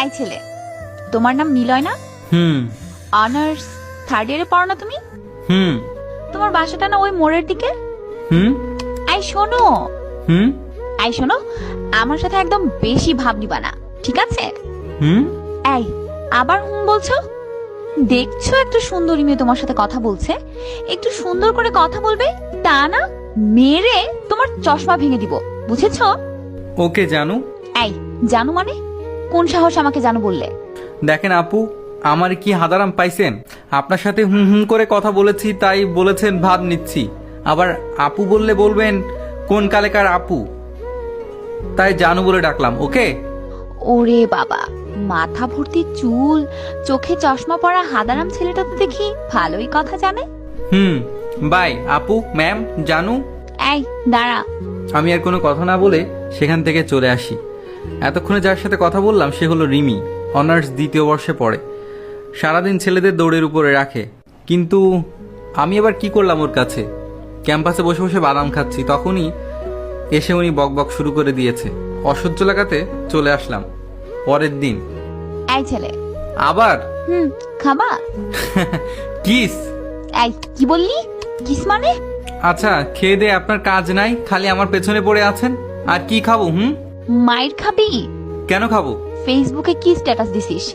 এই ছেলে, তোমার নাম নিলয় না? হুম। অনার্স থার্ড ইয়ারে পড়ো না তুমি? হুম। তোমার বাসাটা না ওই মোড়ের দিকে? হুম। এই শোনো, হুম। এই শোনো, আমার সাথে একদম বেশি ভাব নিবা না, ঠিক আছে? হুম। এই আবার হুম বলছো? দেখছো একটা সুন্দরী মেয়ে তোমার সাথে কথা বলছে, একটু সুন্দর করে কথা বলবে, তা না মেরে তোমার চশমা ভেঙে দিব, বুঝেছো? ওকে জানু। এই জানো মানে? কোন সাহস আমাকে জানো বললে? দেখেন আপু, আমার কি হাদারাম পাইছেন? আপনার সাথে হুম হুম করে কথা বলেছি, তাই বলেছেন ভাব নিচ্ছি। আবার আপু বললে বলবেন কোন কালেকার আপু, তাই জানু বলে ডাকলাম। ওকে? ওরে বাবা, মাথা ভর্তি চুল, চোখে চশমা পরা হাদারাম ছেলেটা তো দেখি ভালোই কথা জানে। হুম। বাই আপু, ম্যাম, জানু। এই দাঁড়া। আমি আর কোনো কথা না বলে সেখান থেকে চলে আসি। এতক্ষণে যার সাথে কথা বললাম সে হলো রিমি। অনার্স দ্বিতীয় বর্ষে পড়ে। সারাদিন ছেলেদের দৌড়ের উপরে রাখে। কিন্তু আমি আবার কি করলাম ওর কাছে? ক্যাম্পাসে বসে বসে বাদাম খাচ্ছি, তখনই এসে উনি বকবক শুরু করে দিয়েছে। অসহ্য লাগাতে চলে আসলাম। পরের দিন এই ছেলে, আবার খাবা? কিস। এই কি বললি? কিস মানে? আচ্ছা, খেয়ে দে, আপনার কাজ নাই, খালি আমার পেছনে পড়ে আছেন। আর কি খাবো? মায়ের খাবি? কেন খাবো? ফেসবুকে কি স্ট্যাটাস দিছিস?